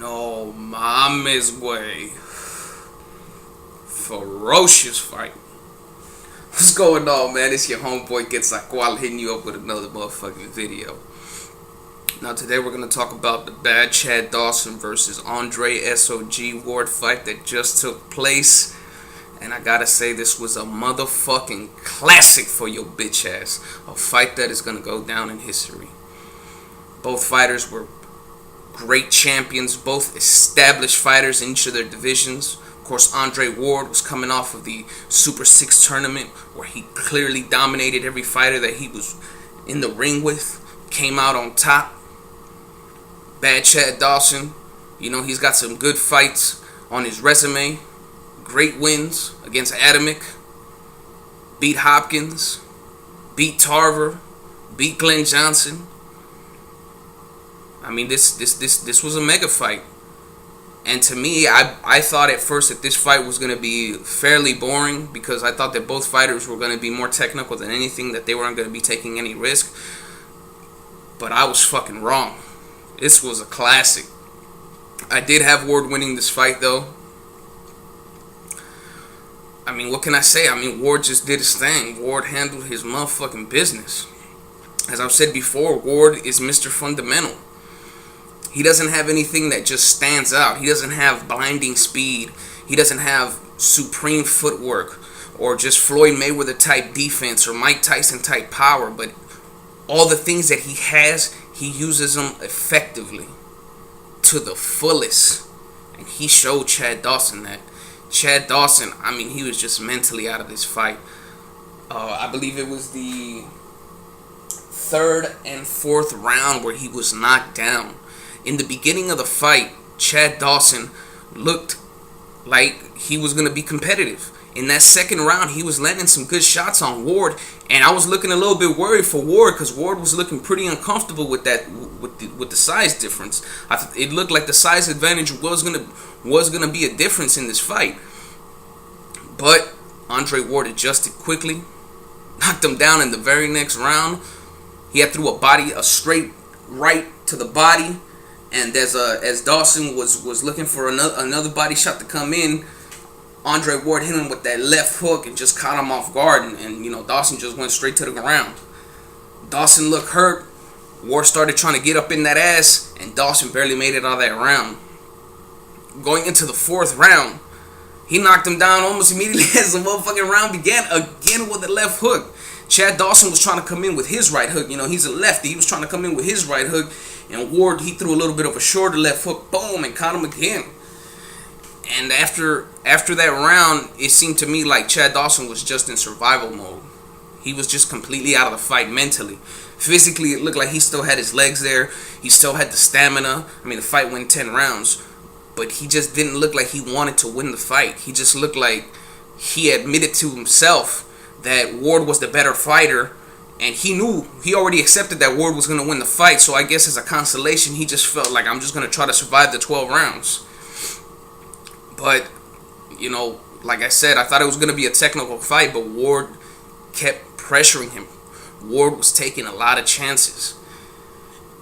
No mames, güey. Ferocious fight. What's going on, man? It's your homeboy Quetzalcoatl hitting you up with another motherfucking video. Now today we're going to talk about the bad Chad Dawson versus Andre SOG Ward fight that just took place. And I gotta say, this was a motherfucking classic for your bitch ass. A fight that is going to go down in history. Both fighters were great champions, both established fighters in each of their divisions. Of course, Andre Ward was coming off of the Super 6 tournament where he clearly dominated every fighter that he was in the ring with. Came out on top. Bad Chad Dawson, you know, he's got some good fights on his resume. Great wins against Adamic. Beat Hopkins. Beat Tarver. Beat Glenn Johnson. I mean, this was a mega fight. And to me, I thought at first that this fight was going to be fairly boring because I thought that both fighters were going to be more technical than anything, that they weren't going to be taking any risk. But I was fucking wrong. This was a classic. I did have Ward winning this fight, though. I mean, what can I say? I mean, Ward just did his thing. Ward handled his motherfucking business. As I've said before, Ward is Mr. Fundamental. He doesn't have anything that just stands out. He doesn't have blinding speed. He doesn't have supreme footwork or just Floyd Mayweather type defense or Mike Tyson type power. But all the things that he has, he uses them effectively to the fullest. And he showed Chad Dawson that. Chad Dawson, I mean, he was just mentally out of this fight. I believe it was the third and fourth round where he was knocked down. In the beginning of the fight, Chad Dawson looked like he was going to be competitive. In that second round, he was landing some good shots on Ward, and I was looking a little bit worried for Ward because Ward was looking pretty uncomfortable with that, with the size difference. It looked like the size advantage was gonna be a difference in this fight. But Andre Ward adjusted quickly, knocked him down in the very next round. He had threw a straight right to the body. And as Dawson was looking for another body shot to come in, Andre Ward hit him with that left hook and just caught him off guard. And you know, Dawson just went straight to the ground. Dawson looked hurt. Ward started trying to get up in that ass, and Dawson barely made it out of that round. Going into the fourth round, he knocked him down almost immediately as the motherfucking round began, again with the left hook. Chad Dawson was trying to come in with his right hook. You know, he's a lefty. He was trying to come in with his right hook. And Ward, he threw a little bit of a shorter left hook. Boom, and caught him again. And after that round, it seemed to me like Chad Dawson was just in survival mode. He was just completely out of the fight mentally. Physically, it looked like he still had his legs there. He still had the stamina. I mean, the fight went 10 rounds. But he just didn't look like he wanted to win the fight. He just looked like he admitted to himself that Ward was the better fighter, and he already accepted that Ward was going to win the fight. So I guess as a consolation, he just felt like, I'm just going to try to survive the 12 rounds. But, you know, like I said, I thought it was going to be a technical fight, but Ward kept pressuring him. Ward was taking a lot of chances.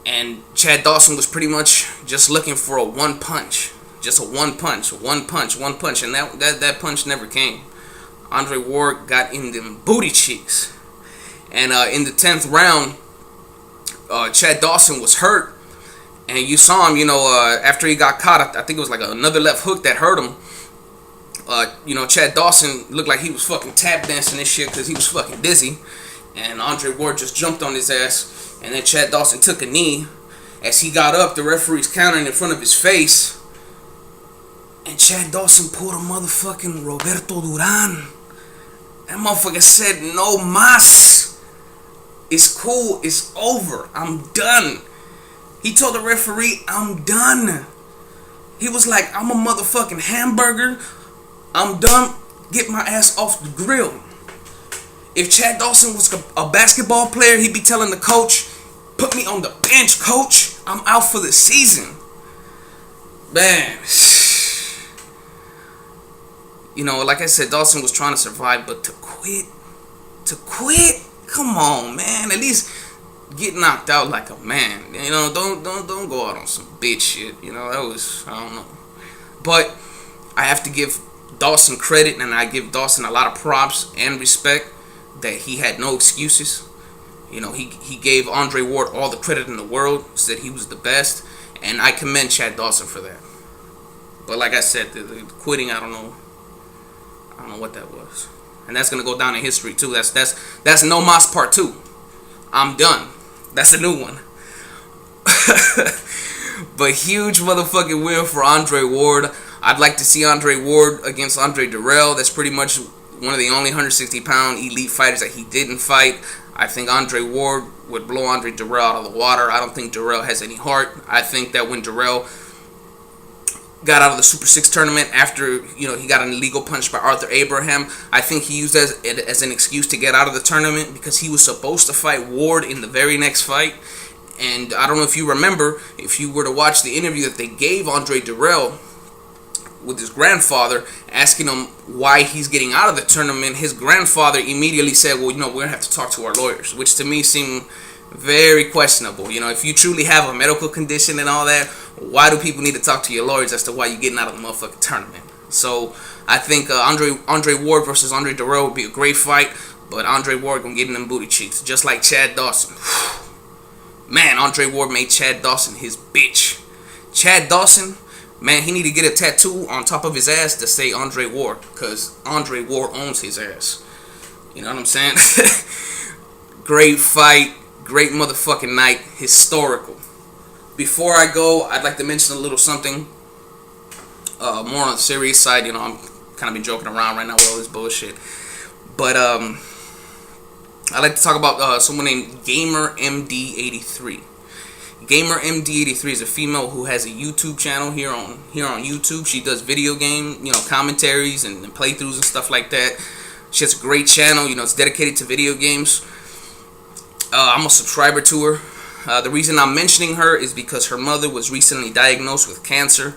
And Chad Dawson was pretty much just looking for a one punch. Just a one punch. And that punch never came. Andre Ward got in them booty cheeks. And in the 10th round, Chad Dawson was hurt. And you saw him, you know, after he got caught, I think it was like another left hook that hurt him. You know, Chad Dawson looked like he was fucking tap dancing and shit because he was fucking dizzy. And Andre Ward just jumped on his ass. And then Chad Dawson took a knee. As he got up, the referee's countering in front of his face. And Chad Dawson pulled a motherfucking Roberto Duran. That motherfucker said, no mas. It's cool. It's over. I'm done. He told the referee, I'm done. He was like, I'm a motherfucking hamburger. I'm done. Get my ass off the grill. If Chad Dawson was a basketball player, he'd be telling the coach, put me on the bench, coach. I'm out for the season. Man. You know, like I said, Dawson was trying to survive, but to quit, come on, man. At least get knocked out like a man. You know, don't go out on some bitch shit. You know, that was, I don't know. But I have to give Dawson credit, and I give Dawson a lot of props and respect that he had no excuses. You know, he gave Andre Ward all the credit in the world, said he was the best, and I commend Chad Dawson for that. But like I said, the quitting, I don't know what that was, and that's gonna go down in history too. That's No Mas Part 2. I'm done. That's a new one. But huge motherfucking win for Andre Ward. I'd like to see Andre Ward against Andre Dirrell. That's pretty much one of the only 160-pound elite fighters that he didn't fight. I think Andre Ward would blow Andre Dirrell out of the water. I don't think Dirrell has any heart. I think that when Dirrell got out of the Super 6 tournament after, you know, he got an illegal punch by Arthur Abraham, I think he used that as an excuse to get out of the tournament, because he was supposed to fight Ward in the very next fight. And I don't know if you remember, if you were to watch the interview that they gave Andre Dirrell with his grandfather, asking him why he's getting out of the tournament, his grandfather immediately said, well, you know, we're going to have to talk to our lawyers, which to me seemed very questionable. You know, if you truly have a medical condition and all that, why do people need to talk to your lawyers as to why you're getting out of the motherfucking tournament? So I think Andre Ward versus Andre Dirrell would be a great fight, but Andre Ward gonna get in them booty cheeks, just like Chad Dawson. Man, Andre Ward made Chad Dawson his bitch. Chad Dawson, man, he need to get a tattoo on top of his ass to say Andre Ward, because Andre Ward owns his ass. You know what I'm saying? Great fight, great motherfucking night, historical. Before I go, I'd like to mention a little something more on the serious side. You know, I'm kind of been joking around right now with all this bullshit. But I'd like to talk about someone named Gamer MD83. Gamer MD83 is a female who has a YouTube channel here on YouTube. She does video game, you know, commentaries and playthroughs and stuff like that. She has a great channel. You know, it's dedicated to video games. I'm a subscriber to her. The reason I'm mentioning her is because her mother was recently diagnosed with cancer,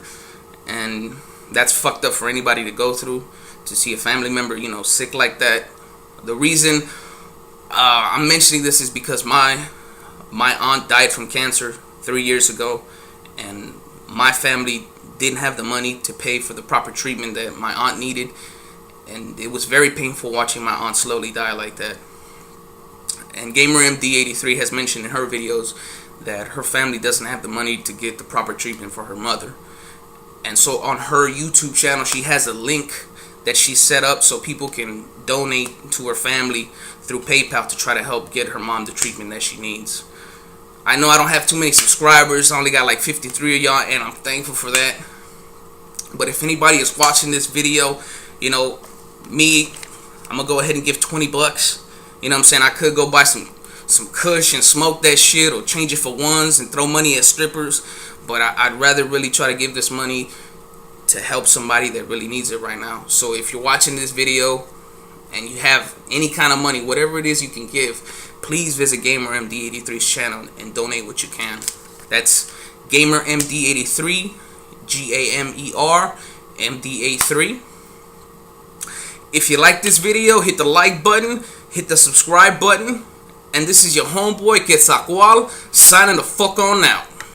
and that's fucked up for anybody to go through, to see a family member, you know, sick like that. The reason I'm mentioning this is because my aunt died from cancer 3 years ago, and my family didn't have the money to pay for the proper treatment that my aunt needed, and it was very painful watching my aunt slowly die like that. And Gamer MD83 has mentioned in her videos that her family doesn't have the money to get the proper treatment for her mother. And so on her YouTube channel, she has a link that she set up so people can donate to her family through PayPal to try to help get her mom the treatment that she needs. I know I don't have too many subscribers. I only got like 53 of y'all, and I'm thankful for that. But if anybody is watching this video, you know, I'm going to go ahead and give 20 bucks. You know what I'm saying? I could go buy some kush and smoke that shit, or change it for ones and throw money at strippers. But I'd rather really try to give this money to help somebody that really needs it right now. So if you're watching this video and you have any kind of money, whatever it is you can give, please visit Gamer MD83's channel and donate what you can. That's Gamer MD83, GAMER MD83. If you like this video, hit the like button, hit the subscribe button, and this is your homeboy Quetzalcoatl signing the fuck on out.